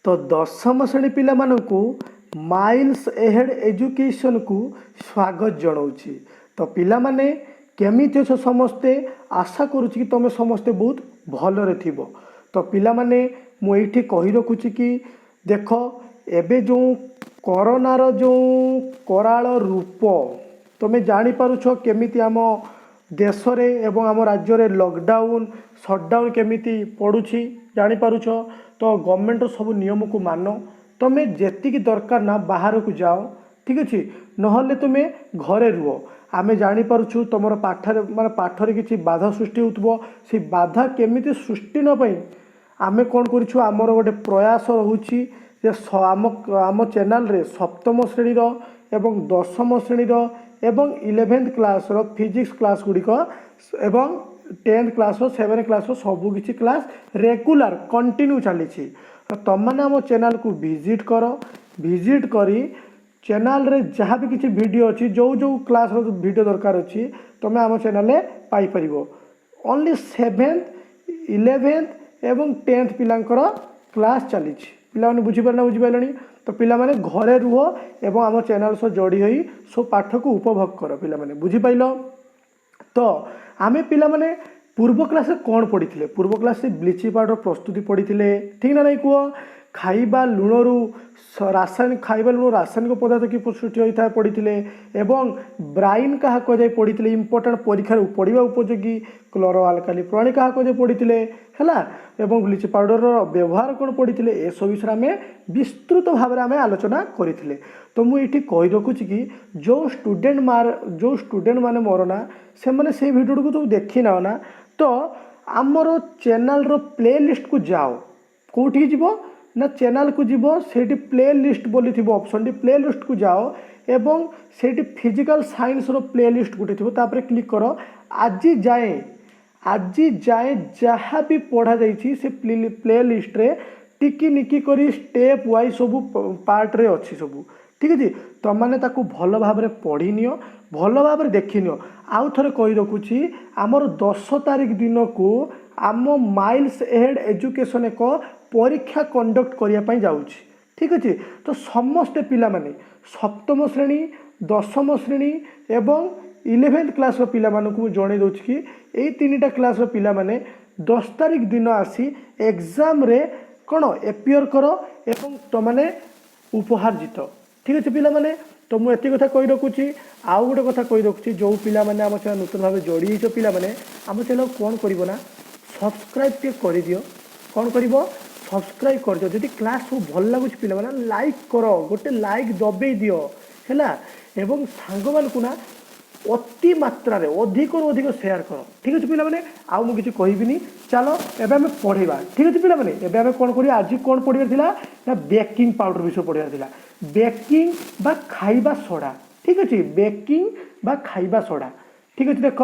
तो दशम श्रेणी पिला मानकु माइल्स एहेड एजुकेशन को स्वागत जनाऊँगी। तो पिला माने केमिति अछ समस्ते आशा करुच्ची कि तुम समस्ते बहुत भलरे थिबो। तो पिला माने मु एठी कहि रखुची कि देख एबे जो कोरोनार जो कराल रूप तुम जानी पारुछ केमिति आम देश रे एवं आम राज्य रे लॉकडाउन शटडाउन केमिति पड़ुछि जानी पारुछ। तो गवर्नमेंट सब नियम को मान तुम्हें जेतिकी दरकार ना बाहर को जाओ ठीक अच्छे नहले तुम्हें घरे रुह। आमे जानी पारुछु तुम पाठर माने पाठर किसी बाधा सृष्टि होउथबो से बाधा केमिति सृष्टि न पई आमे कोन करिछु आमर गोटे प्रयास रहुछि जे आम चैनल रे सप्तम श्रेणी रो एवं दशम श्रेणी रो एवं 11th क्लास रो फिजिक्स क्लास गुड़िक एवं 10th क्लास रो 7th क्लास रो सबु किछि क्लास रेगुलर कंटिन्यू चली। तो तुम मैंने आम चैनल को विजिट कर विजिट करी चैनल रे जहाँ भी किसी वीडियो अच्छी जो जो क्लास रो वीडियो दरकार अच्छी तुम आम चैनल पाई परिबो। ओनली 7th 11th एवं 10th पिलांकर क्लास चली पिला माने बुझिपारे। तो पिला माने घरे रुह एवं आम चैनल सह जोड़ी होई सो पाठ को उपभोग कर पिला माने बुझिपाइल। तो आमे पिला माने पूर्व क्लास कौन पढ़ी थे पूर्व क्लास ब्लीचिंग पाउडर प्रस्तुति पढ़ी थे ठीक ना नहीं कह खाइबा लुणु रासायनिक खाइबा लुण रासायनिक पदार्थ कि सृष्टि होता है पढ़ी थे एवं ब्राइन क्या कहुए पढ़ी थे इंपोर्टाट परीक्षार पढ़ा उपयोगी क्लोरो आल्काली प्राणी क्या कहुए पढ़ी थे है एवं ब्लीचिंग पाउडर व्यवहार कौन पढ़ी थे ए सब विषय आम विस्तृत भाव में आम आलोचना करते। तो मुझे कही रखुची कि जो स्टूडेंट माने मोर ना से मैंने से भिडियो को तुम देखी ना ना तो आमर चैनल रो प्ले लिस्ट को जाओ कौटी जीव ना चैनल को जीव से प्ले लिस्ट बोली थी ऑप्शन प्ले लिस्ट को जाओ एवं से फिजिकल साइंस रो प्ले लिस्ट गोटे थी तापर क्लिक करो आज जाए जहाँ भी पढ़ा जाइए से प्ले लिस्ट रे टिकी निकी करी स्टेप वाइज सब पार्ट रे अच्छी सब ठीक है तुम मैंने भल भाव में पढ़ी नियो भल भाव में देखी नियो। आउ थे कही रखुची आमर 10 तारीख दिन को आम माइल्स एहेड एजुकेशन एक परीक्षा कंडक्ट करने जाऊँगी ठीक अच्छे। तो समस्ते पिला माने सप्तम श्रेणी दशम श्रेणी एवं 11th क्लास पिला मानकु जणे दउछि कि एई 3टा क्लास पिला माने 10 तारीख दिन आसी एग्जाम रे कौन एपियर करो एवं तुमने उपहार जीत ठीक अच्छे पिला माने। तो मुझे कथा कही रखुची आउ गोटे कथा कही रखुची जो पिला माने आम चैनल नूतन भाव जोड़ी पिला माने आम चैनल कौन करिवो ना सब्सक्राइब टे कर दियो कौन करिवो सब्सक्राइब कर दियो जदि क्लास सब भल लगुच पिला माने लाइक करो गोटे लाइक दबे दियो हैला एवं सांग मानकु ना अति मात्रा रे अधिक अधिक शेयर कर ठीक अच्छे पिला माने आउ मु किछि कहबिनी चलो एबे हमें पढ़ेबा ठीक अच्छे पिला माने एबे हमें कौन करिया आज कौन पढ़िबार थिला ना बेकिंग पाउडर विषय पढ़िबार थिला बेकिंग बा खाइबा सोडा ठीक अच्छे बेकिंग बा खाइबा सोडा ठीक अच्छे। देख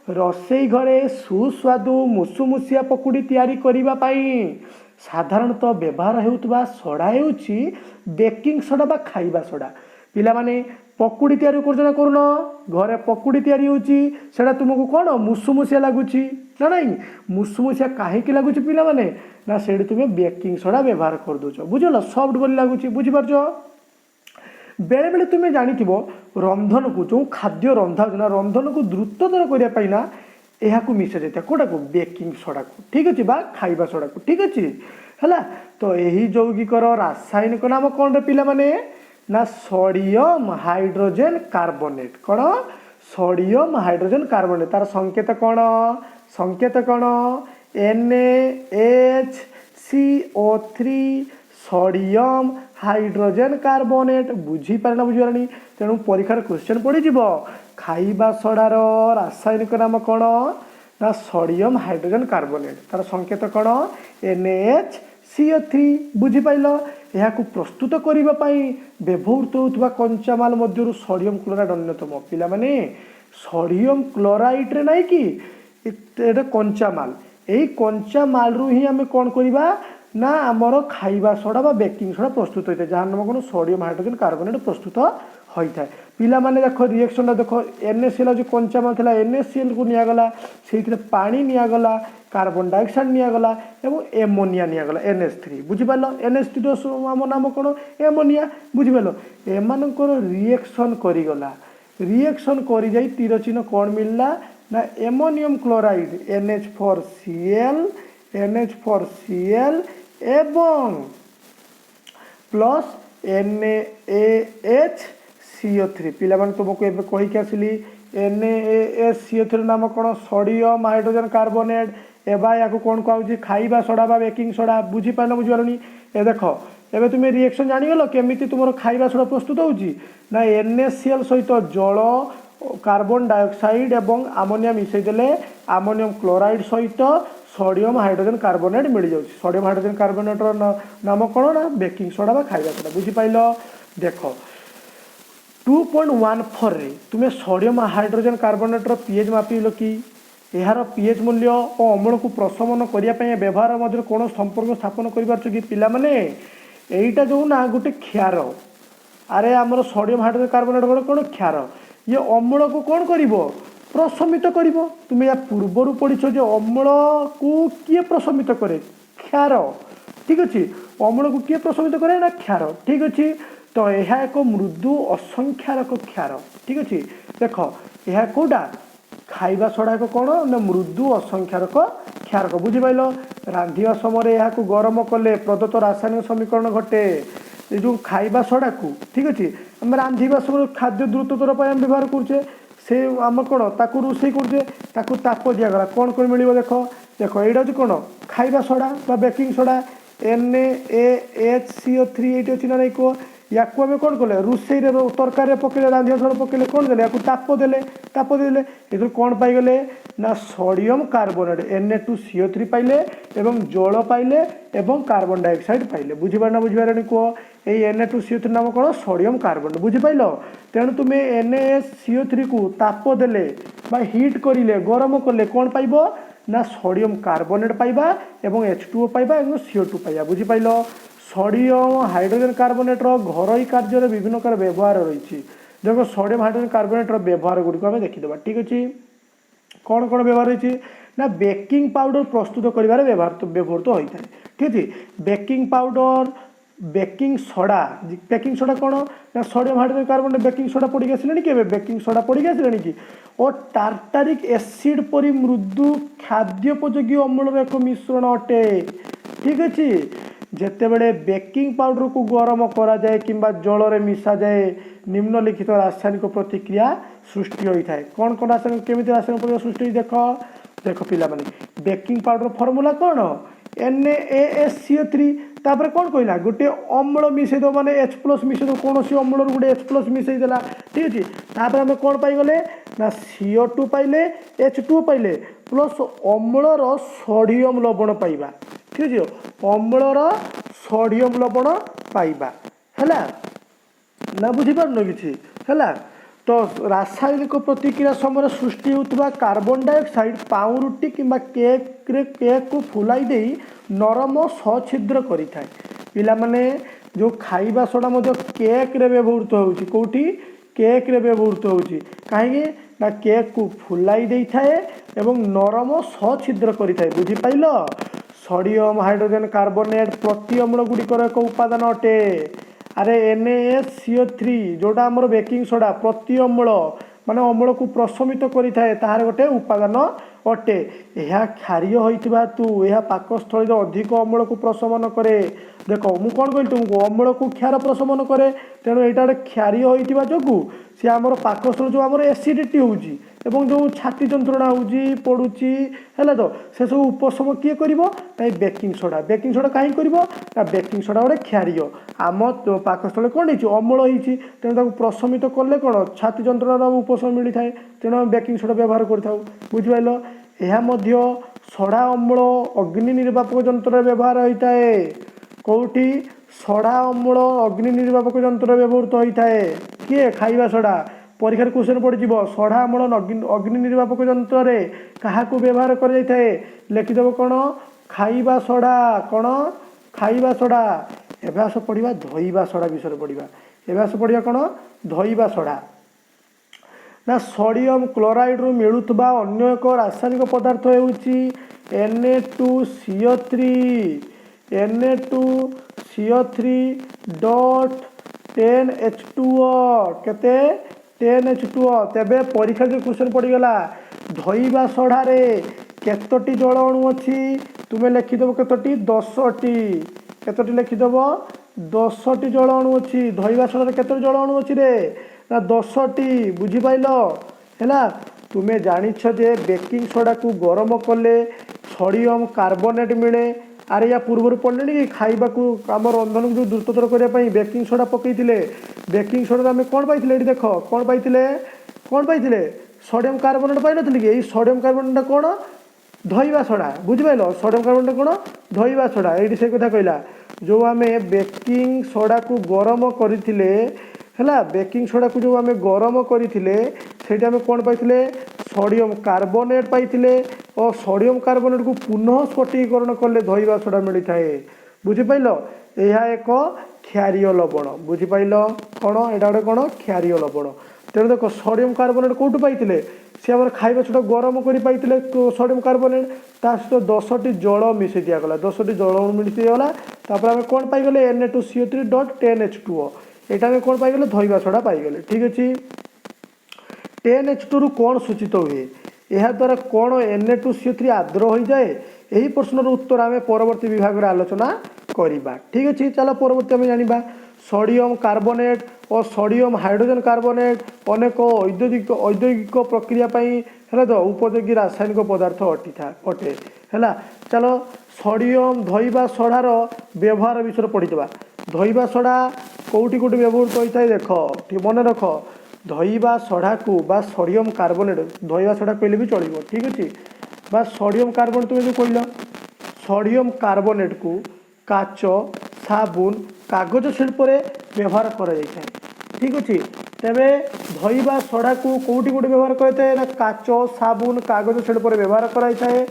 रोसई घरे सुस्वादु मुसुमुसिया पकुड़ी तैयारी करिबा पाई साधारणतः व्यवहार हेउतबा सोडा हेउची बेकिंग सोडा बा खाइबा सोडा पिला माने पकुड़ी तैयारी करना करुन घरे पकुड़ी तैयारी होची सेटा तुमको कौन मुसुमुसिया लगुची ना नहीं मुसुमुसिया कहीं लगुच पिला माने ना से तुम्हें बेकिंग सोडा व्यवहार कर दौच बुझल सफ्ट बोली लगुच बुझीपार। बेले बेले तुम्हें जानी रंधन को जो खाद्य रंधा ना रंधन को द्रुततर करने ना यहाँ मिसा जाता कौटा को बेकिंग सोडा को ठीक अच्छे बा खाइबा सोडा को ठीक अच्छे है। तो यही यौगिकर रासायनिक नाम कौन पिला माने ना सोडियम हाइड्रोजन कार्बोनेट कौन सोडियम हाइड्रोजन कार्बोनेट तार संकेत कौन NaHCO3 सोडियम हाइड्रोजन कार्बोनेट बुझीपारे ना बुझीपारे तेणु परीक्षार क्वेश्चन पड़ी जीव खाइबा सोडार रासायनिक नाम कौन ना सोडियम हाइड्रोजन कार्बोनेट तार संकेत कौन NaHCO3 बुझीपाइल। यह प्रस्तुत करने व्यवहृत होता कंचामाल मध्य सोडियम क्लोराइड अन्यतम पिला माने सोडियम क्लोराइड रे नहीं कि कंचामाल यही कंचामाल रु ही आम कौन करवा ना आमर खाइबा सोडा बा बेकिंग सोडा प्रस्तुत होता है जहाँ नाम कौन सोडियम हाइड्रोजन कार्बोनेट प्रस्तुत होता है पिला माने देख रिएक्शन देख NaCl जो कंचामाल था NaCl को निगला से पानी निगला कार्बन डाइऑक्साइड निगला एवं एमोनिया निगला NH3 बुझिपाल NH3 आम नाम कौन एमोनिया बुझिपाल एमानकर रिएक्शन करिगला रिएक्शन कर जाई तीर चिन्ह कौन मिलला ना एमोनियम क्लोराइड NH4Cl एवं प्लस NaHCO3 पिला माने तुमको एबे कहि के आसिली NaHCO3 नाम कौन सोडियम हाइड्रोजन कार्बोनेट एबा या कौन कहूँ खाइबा सोडा बा बेकिंग सोडा बुझी पार बुझिपारनी ए देख एबे तुम रिएक्शन जानिगल केमिति तुम खाइबा सोडा प्रस्तुत होउची ना NaCl सहित जल कार्बन डाइऑक्साइड एवं आमोनिया मिसई देले आमोनियम क्लोराइड सहित सोडियम हाइड्रोजन कार्बोनेट मिल जाउची सोडियम हाइड्रोजन कार्बोनेटर नाम कौन ना बेकिंग सोडा बा खाइबा सोडा बुझी पाइल देख 2.14 रे तुम सोडियम हाइड्रोजन कार्बोनेटर पीएच मापिल कि यार पीएच मूल्य और अम्ल को प्रशमन करने व्यवहार मध्य कौन संपर्क स्थापन कर कि पिला माने एटा जो ना गोटे क्षार अरे आमर सोडियम हाइड्रोजन कार्बोनेट गोटे कौन क्षार ये अम्ल को कौन कर प्रशमित कर तुम या पूर्वर पढ़ीछ जो अम्ल को किए प्रशमित करे क्षार ठीक अच्छे अम्ल को किए प्रशमित करे ना क्षार ठीक अच्छे तो यह एक मृदु असंख्यारक क्षार ठीक अच्छे देख यह कौटा खाइबा सोडा एक कौन ना मृदु असंख्यारक क्षारक बुझिपाल रांधिबा समय यहाँ गरम कले प्रदत्त रासायनिक समीकरण घटे ये जो खाइबा सोडा को ठीक अच्छे आम रांधिबा समय खाद्य द्रुततर पर व्यवहार करुचे से आम कौन ताकू रोषे करुचे ताकू ताप दिगला कौन कौन मिल देख देख यहाँ हूँ कौन खाइबा सोडा बा बेकिंग सोडा NaHCO3 ये अच्छी ना नहीं कह या आम कौन कले रोषे तरकारी पकड़े रांधिया सोडा पकड़े कौन देले या ताप देले ये कौन पाइगले ना सोडियम कार्बोनेट Na2CO3 पाइले एवं जल पाइले एवं कार्बन डाइऑक्साइड पाइले बुझिपार ना बुझिपारे कह ये Na2CO3 नाम कौन सोडियम कार्बोनेट बुझिपाल तेणु तुम्हें NaCO3 को ताप देले बा हिट करिले गरम कले कौन पाइब ना सोडियम कार्बोनेट पाइबा एवं H2O पाइबा एवं CO2 पाइबा बुझिपाल सोडियम हाइड्रोजन कार्बोनेटर घरोई कार्य विभिन्न प्रकार व्यवहार रही देख सोडियम हाइड्रोजन कार्बोनेटर व्यवहार गुड़िक आम देखीदे ठीक अच्छे कौन कौन व्यवहार रही ना बेकिंग पाउडर प्रस्तुत कर व्यवहृत होता है ठीक अच्छे बेकिंग पाउडर बेकिंग सोडा कौन ना sodium hydrogen carbonate baking soda पड़ी आसिले कि बेकिंग सोडा पड़ी आसिले कि और टार्टारिक एसिड परी मृदु खाद्योपयोगी अम्लर एक मिश्रण अटे ठीक अच्छे जेतेबेले बेकिंग पाउडर को गरम करा जाए किंबा जल रे मिसा जाए निम्नलिखित रासायनिक प्रतिक्रिया सृष्टि होता है कौन कौन रासायनिक केमी रासायनिक प्रतिक्रिया सृष्टि देख देख पिला माने बेकिंग पाउडर फर्मूला कौन NaHCO3 तापर कौन कहला गोटे अम्ल मिसेद माने H+ मिसेद कौन सी अम्ल गोटे H+ मिसेदेला ठीक अच्छे तापर आम कौन पाइगले ना CO2 पाइले H2O पाइले प्लस अम्लर सोडियम लवण पाइबा ठीक अच्छे अम्लर सोडियम लवण पाइबा है ना बुझीपार कि है तो रासायनिक प्रतिक्रिया समय सृष्टि होता कार्बन डाइऑक्साइड पाउरुटी किंबा केक को फुलाई दे नरम सछिद्र करें पिला माने जो खाइबा सोडा केक रे व्यवहृत होउची कोठी केक रे व्यवहृत होउची कहीं ना केक को फुलाई दे थाए एवं नरम सछिद्र करें बुझी पाइल सोडियम हाइड्रोजन कार्बोनेट प्रति अम्ल गुड़िकर एक उपादान अटे अरे NaCO3 जोटा आमर बेकिंग सोडा प्रति अम्ल माने अम्ल को प्रशमित करें तार गोटे उपादान अटे यह क्षारीय होता तू यह पाकस्थल अधिक अम्ल को प्रशमन करे देख मुझे कौन कहली तुमको अम्ल को क्षार प्रशमन करे तेणु यहाँ गोटे क्षारीय होता जो सी आमर पाकस्थल जो आमर एसिडिटी होउची एवं जो छाती जंत्रणा होउची पड़ुची है तो से सब उपशम किए कर बेकिंग सोडा कहीं कर बेकिंग सोडा गोटे क्षारीय आम पाकस्थल कौन हो अम्ल होती तेणु प्रशमित कले कौन छाती जंत्रणा उपशम मिली थाए तेणु आम बेकिंग सोडा व्यवहार कर बुझिपाल यह सड़ा अम्ल अग्नि निर्वापक जंत्र व्यवहार होता है कौटी सड़ा अम्ल अग्नि निर्वापक जंत्र व्यवहृत होता है किए खाइबा सड़ा परीक्षा क्वेश्चन पड़जी सड़ा अम्ल अग्नि निर्वापक जंत्र क्या व्यवहार कर लिखिदेव कौन खाइबा सड़ा कौन खाइबा सड़ा एवं आस पढ़ा धोइबा सड़ा विषय पढ़ा एवं आस पढ़ा कौन धोइबा सड़ा ना सोडियम क्लोराइड रु मिलुवा अन्य एक रासायनिक पदार्थ होउची Na2CO3 Na2CO3 डॉट 10H2O केते 10H2O। तेबे परीक्षा जो क्वेश्चन पड़ीगला धोइबा सढ़ारे केतोटी जल अणु अच्छी तुमे लिखिदेव केतोटी 10टी केतोटी लिखिदेव 10टी जल अणु अच्छी धोइबा सढ़ारे केतोटी जल अणु अच्छी रे ना 10टी बुझीपाइल है। तुमे जानिछ जे बेकिंग सोडा को गरम कले सोडियम कार्बोनेट मिले। अरे या पूर्व पढ़ले कि खाइबा को आम रंधन को जो द्रुततर करने बेकिंग सोडा पकई बेकिंग सोडा आम कौन पाई देख कौन पाई सोडियम कार्बोनेट पाई कि यही सोडियम कार्बोनेट कौन धोइबा सोडा बुझिपाइल सोडियम कार्बोनेट कौन धोइबा सोडा ये से कथा कहला जो आम बेकिंग सोडा को गरम करथिले है बेकिंग सोडा को जो आम गरम करथिले सेठी आम कौन पाई सोडियम कार्बोनेट पाई और सोडियम कार्बोनेट को पुनः स्फटिकीकरण कले धोइबा सोडा मिलता है बुझिपाइल यह एक क्षारीय लवण बुझिपाइल कौन यहाँ गोटे कौन क्षारीय लवण। तेणु देख सोडियम कार्बोनेट कौटू पाई सी आम खाइबा छोटा गरम कर पाई सोडियम कार्बोनेट ता सहित 10टी जल मिसई दिगला 10टी जल मिसई दिगला तापर आम कौन पाईगले Na2CO3 डॉट 10H2O यहाँ आम कौन पाईगले धोइबा सोडा पाईगले ठीक अच्छे। 10H2 रु कौन सूचित हुए यह द्वारा कौन Na2CO3 आद्र हो जाए यही प्रश्नर उत्तर आम परवर्ती विभाग में आलोचना करवा ठीक अच्छे। चलो परवर्ती आम जाना सोडियम कार्बोनेट और सोडियम हाइड्रोजन कार्बोनेट अनेक औद्योगिक प्रक्रिया है तो उपयोगी रासायनिक पदार्थ अटे है। चलो सोडियम धोइबा सोडार व्यवहार विषय पढ़ीदेवा धोइबा सोडा कौटी कौटी व्यवहृत होता है देख ठीक मन रख धोइबा सोडा को बा सोडियम कार्बोनेट धोइबा सोडा कहले भी चलो ठीक अच्छे बा सोडियम कार्बोनेट तुम जो कहल सोडियम कार्बोनेट को काच साबुन कागज शिल्प व्यवहार कर ठीक अच्छे। तेरे धोइबा सोडा को कौटी कौटी व्यवहार करता है ना काच साबुन कागज शिल्प व्यवहार कराए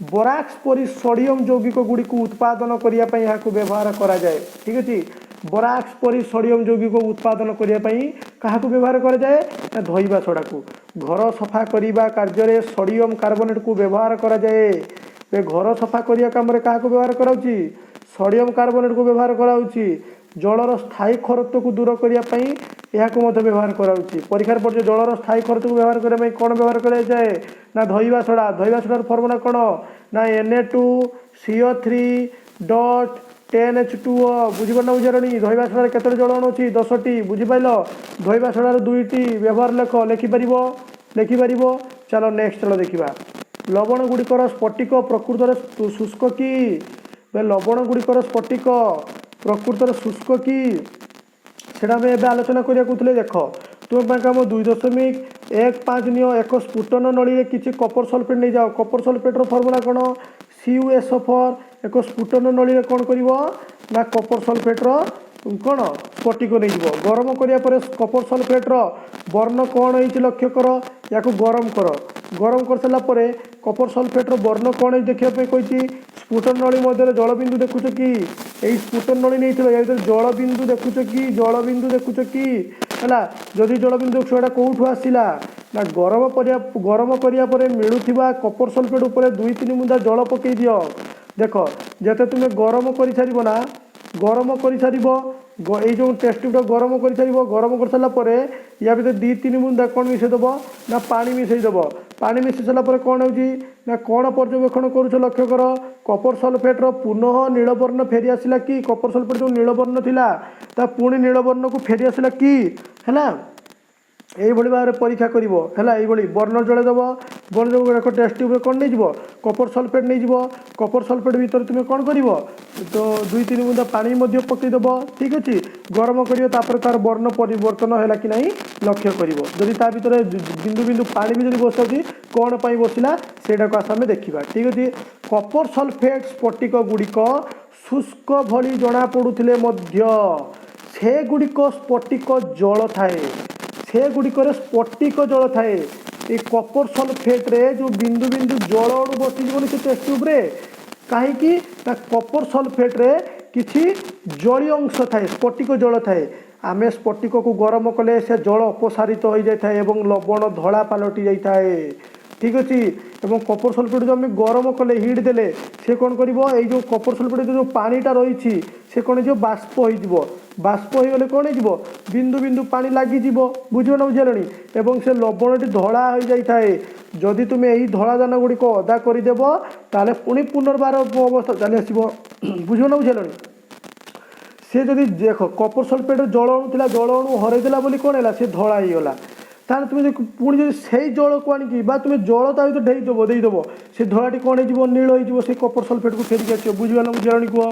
बोराक्स परी सोडियम यौगिक गुड़ी को उत्पादन करने यहाँ व्यवहार कराए ठीक अच्छे। बोराक्स परी सोडियम यौगिक उत्पादन करने क्या व्यवहार कराए धोइबा सोडा को घर सफा करने कार्य सोडियम कार्बोनेट को व्यवहार कराए घर सफा करने कम क्या व्यवहार कराऊँगी सोडियम कार्बोनेट को व्यवहार कराऊँगी जलर स्थायी खरत्व को दूर करने यहाँ व्यवहार कराऊँगी परीक्षार पड़े जलर स्थायी खरत्व को व्यवहार करने कौन व्यवहार कराए ना धोइबा सोडार फर्मुला कौन ना Na2CO3 डॉट 10H2O बुझीपार ना बुझारणी धोइबा सोडार केतोटी जल अणु अच्छी 10टी बुझीपाइल धोइबा सोडार 2टी व्यवहार लिखिपार। चलो नेक्स्ट चलो देखा लवण गुड़िकर स्फटिक प्रकृत शुष्क कि लवण गुड़िकर स्फटिक प्रकृत शुष्क कि सेटा आम एवं आलोचना करें देख तुम आम 2.15 नियो एक स्फुटन नली किसी कपर सल्फेट नहीं जाओ कपर सल्फेट्र फर्मुला कौन CuSO4 एक स्फुटन नली कौन कर ना कपर सल्फेट्र कौन स्फटिक नहीं जीव गरम कराया कपर सल्फेट्र वर्ण कौन हो लक्ष्य कर या गरम कर सारापर कपर सल्फेट्र वर्ण कौन देखा कही स्फुटन नली मध्य जलबिंदु देखुच कि यही स्फुटन नली नहीं या जलबिंदु देखुच कि देखुच कि है जदि जलबिंदु देखा कौटू आसला ना गरम कराया मिलूवा कपर सल्फेट उपर 2-3 बुंदा जल पकई दियो देख जिते तुम्हें गरम कर सार ना गरम कर सार ये जो टेस्ट ट्यूबटा गरम कर सार गरम कर सारापर या भर 2-3 बुंदा कौन मिसेदेव ना पानी मिसेदेव पानी मिसई सारापर कौन हो कौन पर्यवेक्षण करुच लक्ष्य कर कपर सल्फेट्र पुनः नीलवर्ण फेरी आसला कि कपर सल्फेट जो नीलवर्ण थिला ता पुणी नीलवर्ण को फेरी आसला कि है यही भाव में परीक्षा कर वर्ण जलैदेव वर्ण एक टेस्ट ट्यूब कौन नहीं जीव कपर सल्फेट नहीं जीव कपर सल्फेट भितर तुम कौन कर तो 2-3 बुंदा पानी पकईदेव ठीक अच्छे गरम कर तार वर्ण परिवर्तन है कि नहीं लक्ष्य कर जदि ता भर बिंदु बिंदु पानी भी जब बस कौन पर बसला सेटा को आम देखा ठीक अच्छे। कपर सल्फेट स्फटिक गुड़िक शुष्क भली जना पड़ुले से गुड़िक स्फटिक जल थाए से गुड़िकर स्फटिक जल थाए ये कपर सल्फेट रे जो बिंदु बिंदु जल अणु बसीजी से टेस्ट ट्यूब रे कहीं कपर सल्फेट रे किछि जलीय अंश थाए स्फटिक जल थाए आमे स्फटिक को गरम कले से जल अपसारित हो जाए एवं लवण धला पलटि जाए ठीक अच्छे एवं कपर सल्फेट जो आम गरम कले हिट देले से कौन कर जो कपर सल्फेट जो पानीटा रही से कौन हो बाष्प हो बाष्प हो गले कौन हो बिंदु बिंदु पानी लगिज बुझ ना बुझे एवं से लवणटी धला हो जाए जदि तुम्हें यही धला दाना गुड़िक अदा करदेव ताले पुणी पुनर्बार अवस्था चली आसो बुझ ना बुझे सी जदि देख कपर सल्फेट जल अणु जल अणु हरईदेला कौन है सी धला होगला ताल तुम पुणी जब से जल को आणिकी तुम जल ता भर देदेव देदेव से धलाटी कौन हो नील हो से कपर सल्फेट को फेरिक आस बुझा बुझे कह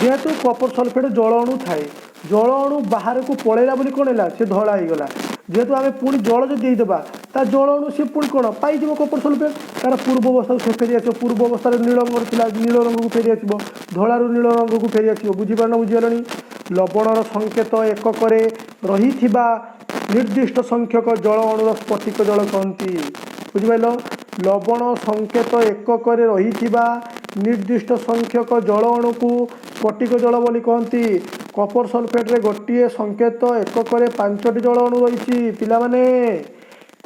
जेहेतु कपर सल्फेट जल अणु थाए जल अणु बाहर को पलैला कौन है से धला होगला जेहेतु आम पुणी जल जो देदेबा ता जल अणु सी पुणी कौन पाई कपर सल्फेट तार पूर्व अवस्था को फेरी आस पूर्व अवस्था नील रंग था नील रंग को फेरी आस धलारू नील रंग को फेरी आस बुझीपार बुझीगल लवणर संकेत एकक रही निर्दिष्ट संख्यक जल अणुर स्फटिक जल कहती बुझिपाल लवण संकेत एकक रही निर्दिष्ट संख्यक जल अणु को स्फटिक जल बोली कहती कपर सल्फेट रे गोटे संकेत एकक 5टी जल अणु रही पिलामाने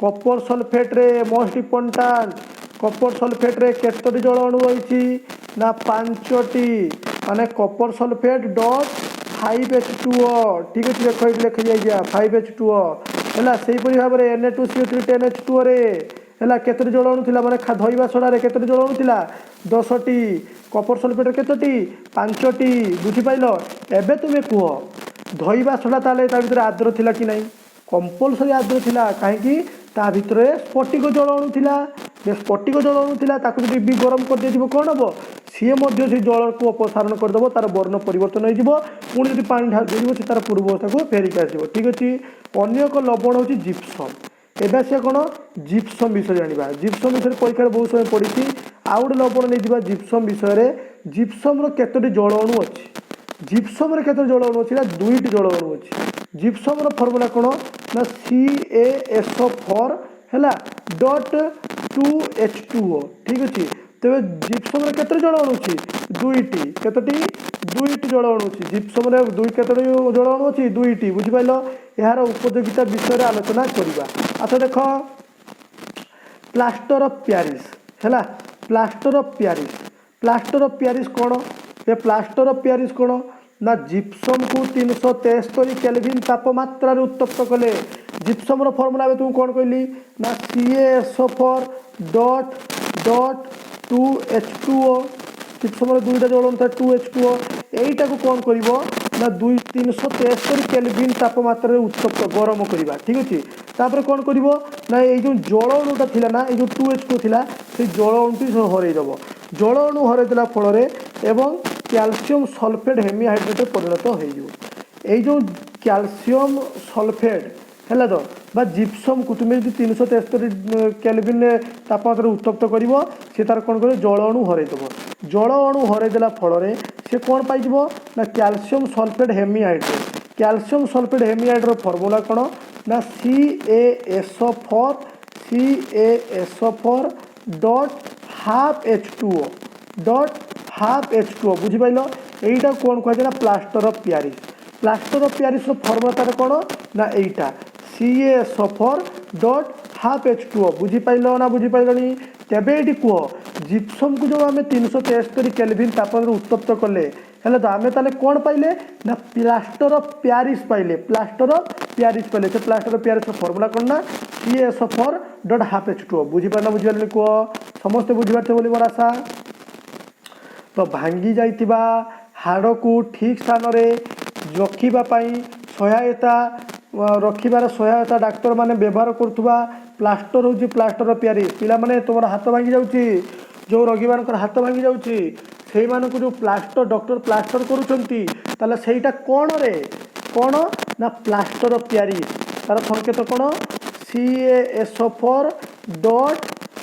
कपर सल्फेट रे मोस्ट इम्पोर्टाट कपर सल्फेट रे केतोटी जल अणु रही ना 5टी माने कपर सल्फेट डॉट 5H2O ठीक अच्छे देख ये लिखी जाइए 5H2O है से भाव में Na2CO3 10H2O रे है केतोटी जल अणु थिला माने धोइबा सोडारे केतोटी जल अणु थिला 10टी कपर सल्फेट केतोटी 5टी बुझिपाइल एबे तुमे कुह धोइबा सोडा ताले ता भितर आद्र थिला कि नहीं कंपलसरी आद्र थिला काहेकि ता भितर स्फटिक जल अणु थिला स्फटिक जल अणु थिला ताकु जदि गरम कर दिजिबो कोन हबो सी मध्य से जल को अपसारण करदेव तार वर्ण परिवर्तन हो पुणी जब पानी ढाल दे तार पूर्व अवस्था को फेरिक आसो ठीक अच्छे अन्य एक लवण हूँ जिप्सम एवं से कौन जिप्सम विषय जाना जिप्सम विषय परीक्षा बहुत समय पड़ी आउ गोटे लवण नहीं जिप्सम विषय जिप्सम केतोटी जल अणु अच्छी जिप्सम केतोटी जल अणु अच्छी ना 2टी जल अणु अच्छी जिप्सम फर्मुला कौन ना CaSO4 है डॉट 2H2O ठीक अच्छे तेरे जिप्सम केतोटी जल अणु अच्छी 2टी केतोटी 2टी जल अणु अच्छी जिप्सम केतोटी जल अणु अच्छी 2टी बुझिपाल यार उपयोगिता विषय आलोचना करवा अच्छा देख प्लास्टर ऑफ पेरिस है प्लास्टर ऑफ पेरिस कौन ये प्लास्टर ऑफ पेरिस कौन ना जिप्सम को 373 केल्विन तापमात्रा उत्तप्त कले जिप्सम फर्मुला तुम कौन कहली ना CaSO4 डॉट 2H2O जिप्सम 2टा जल अणु था 2H2O यहीटा को कौन कर ना 373 केल्विन तापमात्रा उत्तप्त गरम करवा ठीक अच्छे तापर कौन कर ना ये जो जल अणुटा थिला ना ये जो 2H2O थिला से जल अणुटी हरईदेव जल अणु हरईदेला फल एवं कैल्शियम सल्फेट हेमिहाइड्रेट परिणत हो जो कैल्शियम सल्फेट है तो बा जिप्सम को तुम्हें जो 373 केल्विन तापमात्रा उत्तप्त कर सी तार कौन कर जल अणु हरईदेव जल अणु हरईदेला फल से कौन पाई ना कैल्शियम सल्फेट हेमिहाइड्रेट फर्मुला कौन ना CaSO4 डॉट हाफ H2O बुझिपाल यहीटा कौन कह ना प्लास्टर ऑफ पेरिस फर्मुला तार कौन ना यहीटा CaSO4 डॉट हाफ H2O बुझिपाल ना बुझिपाली तेबे ये कह जिप्सम को जो आम 373 केल्विन तापमात्रा उत्तप्त कले है तो आम ताले कौन पाइले ना प्लास्टर ऑफ पेरिस पाइले से प्लास्टर ऑफ पेरिस फर्मुला कौन ना CaSO4 डॉट हाफ H2O बुझिपार ना बुझिपारे कह समस्ते बुझीपार बोली मोर आशा तो भांगी जाइथिबा हाड़ को ठीक स्थान रखिबाई सहायता रखिबार सहायता डाक्तर माने व्यवहार करुवा प्लास्टर हूँ प्लास्टर ऑफ पेरिस पिला माने तुम हाथ भांगी जाऊँगी जो रोगी मान हाथ भांगी जाऊँगी से मानक जो प्लास्टर डॉक्टर प्लास्टर करुँच ताले सेटा कौन रे कौन ना प्लास्टर ऑफ पेरिस तार संकेत कौन CaSO4 डॉट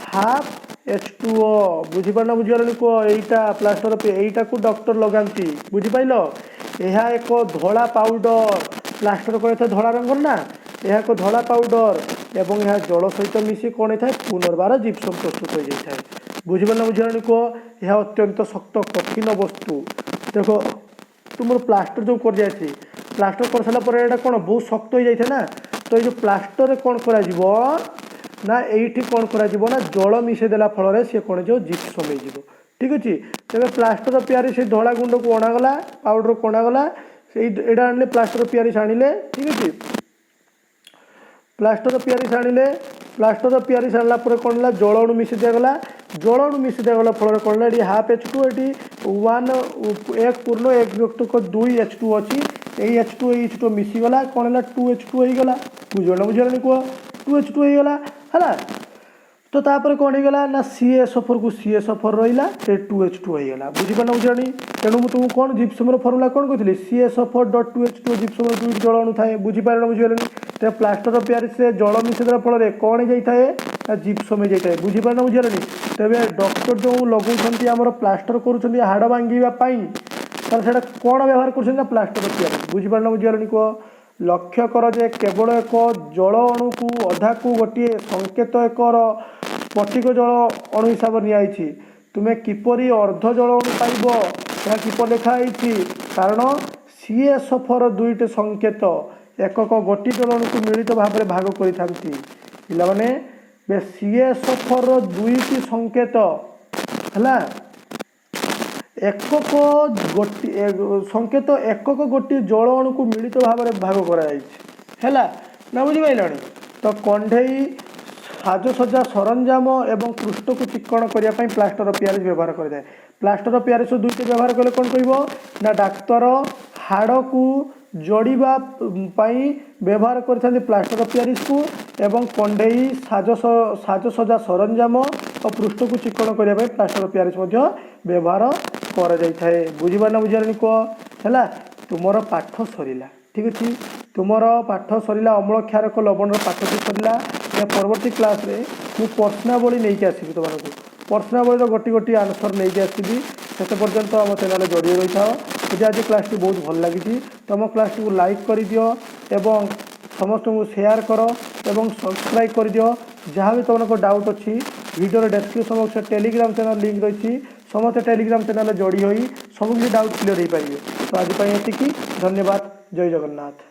हाफ H2O बुझीपार ना बुझीपारे कह यहीटा प्लास्टर ऑफ यहीटा को डॉक्टर लगाती बुझिपाल यह एक धला पाउडर प्लास्टर कह धला रंगर ना यह एक धला पाउडर एवं यह जल सहित मिसी कौन होता है पुनर्बार जिप्सम प्रस्तुत हो जाए बुझिपार ना बुझीपारे कह यह अत्यंत शक्त कठिन वस्तु देख तुम प्लास्टर जो कर जाए प्लास्टर कर सारा पर एटा कौन बहुत शक्त हो जाए ना तो ये प्लास्टर कौन करा ना ये कौन करा ना जल मिसेदेला फल सी कौन जो जिप्सम हो ठीक अच्छे तेज प्लास्टर पियारी से धला गुंड को अणागला पाउडर को अणागला से यहाँ आने प्लास्टर पियारी आनिले ठीक अच्छे प्लास्टर पियारी आनिले प्लास्टर पियारी सारा कौन है जल अणु मिसे दिगला जल अणु मिसे दिगला फल कौन है हाफ H2 ये 1 पूर्ण 1 युक्तक 2 H2 अच्छी यही H2 मिसीगला कौन है 2 H2 होगा बुझे बुझे कह 2 H2 होगा है तो तापर कौन होगा ना CaSO4 को CaSO4 रहा से 2 H2 होगा बुझीपार बुझानी तेणु मुझे तुमको कौन जिप्सम फर्मुला कौन कहती CaSO4.2H2 जिप्सम 2 जल अणु थाए बुझीपार बुझीपारे तो प्लास्टर पियारी से जल मिसेदेला फल कौन जाए ना जिप्सम जाए बुझीपार बुझानी तेज डॉक्टर जो लगुंट आम प्लास्टर कर हाड़ भांगापी तो कौन व्यवहार कर प्लास्टर पियारी बुझीपार बुझानी कह लक्ष्य कर जे केवल एक जल अणु को अधा को गोटे संकेत एक स्फटिक जल अणु हिसाब नि तुम्हें किपरि अर्ध जल अणु पाइब या किपर लिखाई कारण CaSO4 दुईट संकेत एकक गोटी जल अणु को मिलित भाव में भाग करते पाने CaSO4 दुईट संकेत है एकक गोटी संकेत एकक गोटी जल अणु को मिलित भाव में भाग कर ना बुझीपारे तो कंढई साजसज्जा सरंजाम एवं पृष्ठ को चिक्कण करने प्लास्टर पियारिज व्यवहार करें प्लास्टर पियारिज दुईट व्यवहार कले कौन कह ना डाक्तर हाड़ को जोड़वा व्यवहार कर प्लास्टर पियारिज को एवं कंढई साजसज्जा सरंजाम और पृष्ठ को चिक्कण करने प्लास्टर पियारिज व्यवहार कर जाए बुझीपार बुझानी कह है तुमर पाठ सरला ठीक अच्छे तुमर पाठ सरला अम्ल क्षारक लवण पाठ भी सरला या परवर्ती क्लास रे मु प्रश्नावली नहीं आसबि तुमको प्रश्नावली गोटी गोटी आंसर नहीं आसबि से पर्यंत आम चैनल जोड़ी रही था मुझे आज क्लास बहुत भल लगी तुम क्लास को लाइक कर दियो एवं समस्त को शेयर कर एवं सब्सक्राइब कर दियो जहाँ भी तुमको डाउट अच्छी video description box Telegram channel link रही समस्त टेलीग्राम चैनल जोड़ी हो सब किसी डाउट क्लियर हो पारे तो आज ये धन्यवाद जय जगन्नाथ।